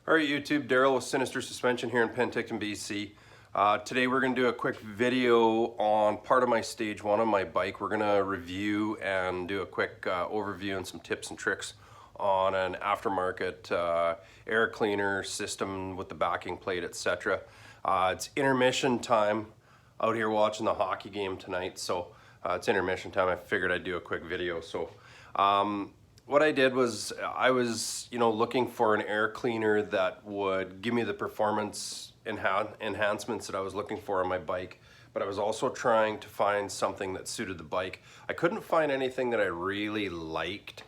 All right, YouTube, Daryl with Sinister Suspension here in Penticton, BC. Today we're going to do a quick video on part of my stage one on my bike. We're going to review and do a quick overview and some tips and tricks on an aftermarket air cleaner system with the backing plate, etc. It's intermission time out here watching the hockey game tonight, so it's intermission time. I figured I'd do a quick video. So what I did was I was looking for an air cleaner that would give me the performance enhancements that I was looking for on my bike, but I was also trying to find something that suited the bike. I couldn't find anything that I really liked.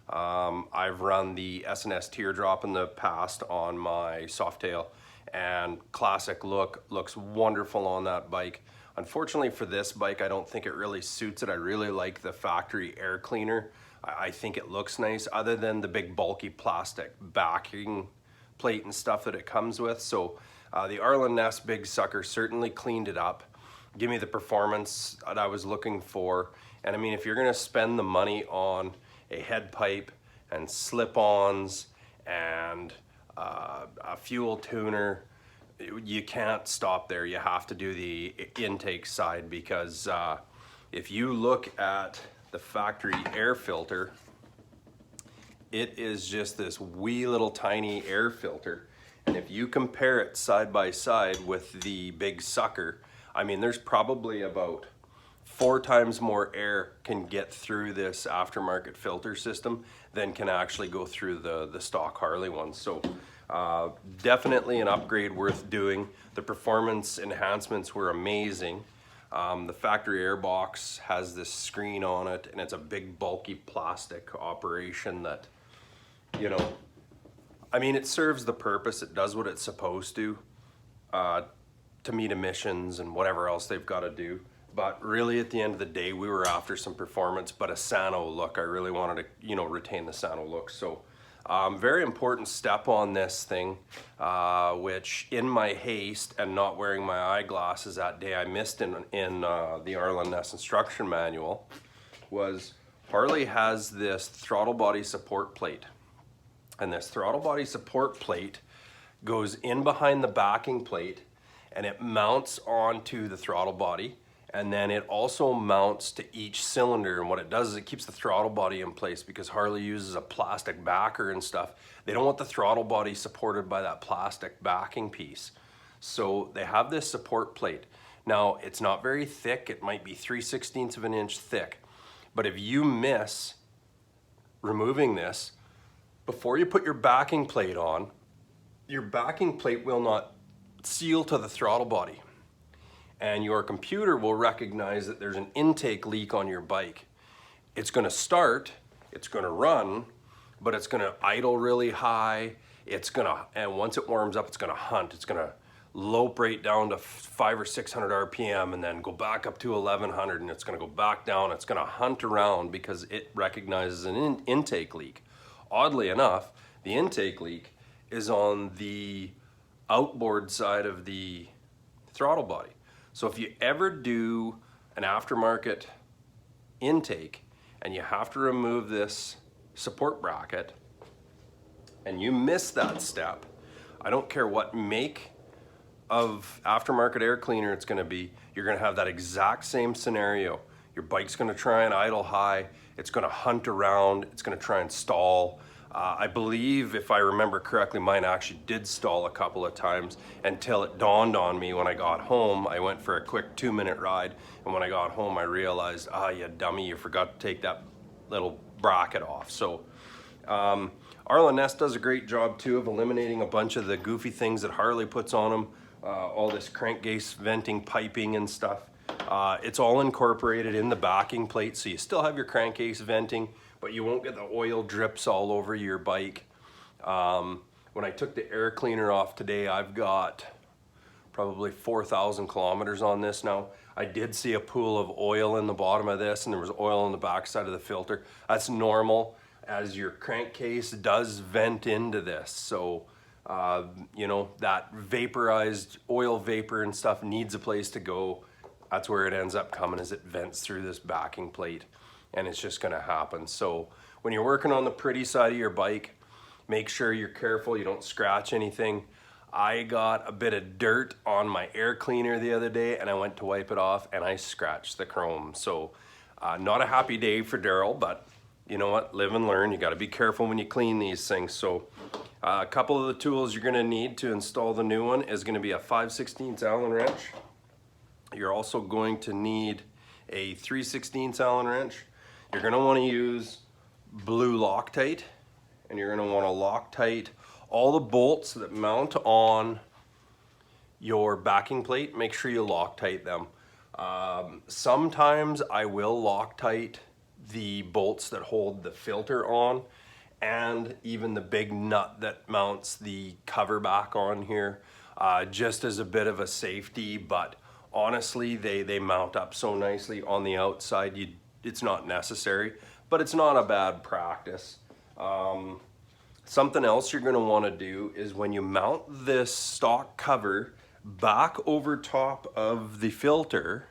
I've run the S&S Teardrop in the past on my Softail, and classic looks wonderful on that bike. Unfortunately for this bike, I don't think it really suits it. I really like the factory air cleaner. I think it looks nice, other than the big bulky plastic backing plate and stuff that it comes with. So the Arlen Ness Big Sucker certainly cleaned it up, give me the performance that I was looking for. And I mean, if you're gonna spend the money on a head pipe and slip-ons and a fuel tuner, you can't stop there. You have to do the intake side, because if you look at the factory air filter, it is just this wee little tiny air filter. And if you compare it side by side with the Big Sucker, I mean, there's probably about 4 times more air can get through this aftermarket filter system than can actually go through the stock Harley one. So definitely an upgrade worth doing. The performance enhancements were amazing. The factory air box has this screen on it, and it's a big bulky plastic operation that, I mean, it serves the purpose. It does what it's supposed to meet emissions and whatever else they've got to do. But really, at the end of the day, we were after some performance, but a Sano look. I really wanted to, retain the Sano look. So very important step on this thing, which in my haste and not wearing my eyeglasses that day, I missed in the Arlen Ness instruction manual, was Harley has this throttle body support plate. And this throttle body support plate goes in behind the backing plate, and it mounts onto the throttle body. And then it also mounts to each cylinder, and what it does is it keeps the throttle body in place, because Harley uses a plastic backer and stuff. They don't want the throttle body supported by that plastic backing piece. So they have this support plate. Now, it's not very thick. It might be 3/16 of an inch thick. But if you miss removing this, before you put your backing plate on, your backing plate will not seal to the throttle body. And your computer will recognize that there's an intake leak on your bike. It's gonna start, it's gonna run, but it's gonna idle really high. And once it warms up, it's gonna hunt. It's gonna lope right down to 500 or 600 RPM and then go back up to 1100, and it's gonna go back down. It's gonna hunt around because it recognizes an intake leak. Oddly enough, the intake leak is on the outboard side of the throttle body. So if you ever do an aftermarket intake and you have to remove this support bracket and you miss that step, I don't care what make of aftermarket air cleaner it's gonna be, you're gonna have that exact same scenario. Your bike's gonna try and idle high, it's gonna hunt around, it's gonna try and stall. I believe, if I remember correctly, mine actually did stall a couple of times until it dawned on me when I got home. I went for a quick 2-minute ride, and when I got home I realized, you dummy, you forgot to take that little bracket off. So Arlen Ness does a great job too of eliminating a bunch of the goofy things that Harley puts on them, all this crankcase venting piping and stuff. It's all incorporated in the backing plate, so you still have your crankcase venting, but you won't get the oil drips all over your bike. When I took the air cleaner off today, I've got probably 4,000 kilometers on this now. I did see a pool of oil in the bottom of this, and there was oil on the back side of the filter. That's normal, as your crankcase does vent into this. So, that vaporized oil vapor and stuff needs a place to go. That's where it ends up coming, as it vents through this backing plate, and it's just gonna happen. So when you're working on the pretty side of your bike, Make sure you're careful, you don't scratch anything. I got a bit of dirt on my air cleaner the other day and I went to wipe it off and I scratched the chrome. So not a happy day for Daryl, but you know what, live and learn. You got to be careful when you clean these things. So a couple of the tools you're going to need to install the new one is going to be a 5/16 Allen wrench. You're also going to need a 3/16 Allen wrench. You're going to want to use blue Loctite, and you're going to want to Loctite all the bolts that mount on your backing plate. Make sure you Loctite them. Sometimes I will Loctite the bolts that hold the filter on, and even the big nut that mounts the cover back on here, just as a bit of a safety. But honestly, they mount up so nicely on the outside, it's not necessary, but it's not a bad practice. Something else you're going to want to do is when you mount this stock cover back over top of the filter,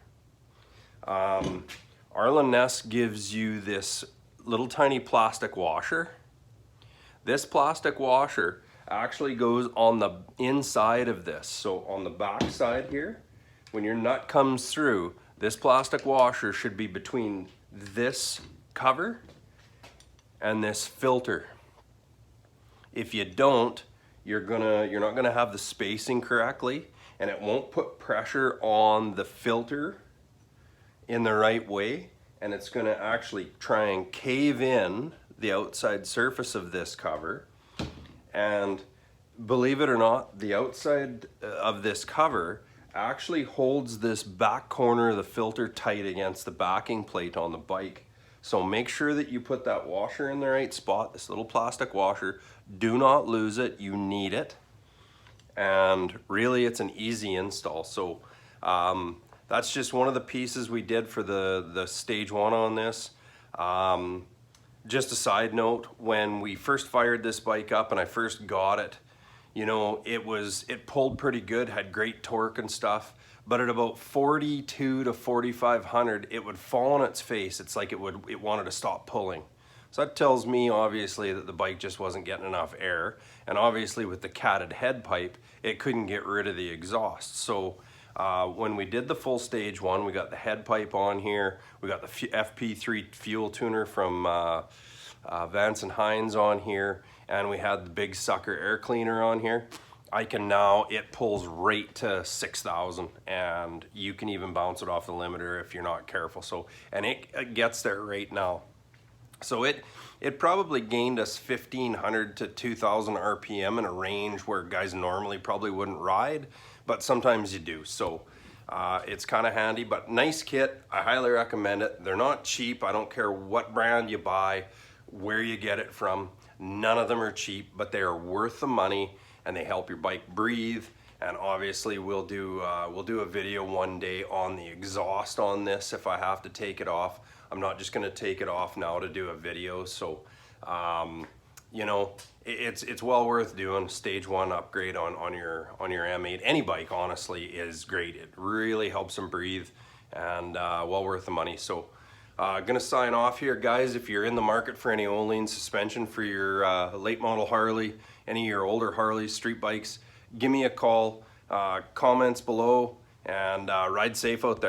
Arlen Ness gives you this little tiny plastic washer. This plastic washer actually goes on the inside of this. So on the back side here, when your nut comes through, this plastic washer should be between this cover and this filter. If you don't, you're not gonna have the spacing correctly, and it won't put pressure on the filter in the right way, and it's gonna actually try and cave in the outside surface of this cover. And believe it or not, the outside of this cover actually holds this back corner of the filter tight against the backing plate on the bike. So make sure that you put that washer in the right spot, this little plastic washer. Do not lose it, you need it. And really it's an easy install. So that's just one of the pieces we did for the stage one on this. Just a side note, when we first fired this bike up and I first got it, you know, it pulled pretty good, had great torque and stuff, but at about 42 to 4,500, it would fall on its face. It's like it wanted to stop pulling. So that tells me obviously that the bike just wasn't getting enough air, and obviously with the catted head pipe, it couldn't get rid of the exhaust. So when we did the full stage one, we got the head pipe on here, we got the FP3 fuel tuner from Vance and Hines on here, and we had the Big Sucker air cleaner on here. It pulls right to 6,000, and you can even bounce it off the limiter if you're not careful. So, and it gets there right now. So it probably gained us 1,500 to 2,000 RPM in a range where guys normally probably wouldn't ride, but sometimes you do. So it's kind of handy, but nice kit. I highly recommend it. They're not cheap. I don't care what brand you buy, where you get it from. None of them are cheap, but they are worth the money, and they help your bike breathe. And obviously we'll do a video one day on the exhaust on this if I have to take it off. I'm not just gonna take it off now to do a video. So you know, it's well worth doing. Stage one upgrade on your M8. Any bike honestly is great. It really helps them breathe, and well worth the money. So gonna sign off here, guys. If you're in the market for any Olean suspension for your late model Harley, any of your older Harley street bikes, give me a call, comments below, and ride safe out there.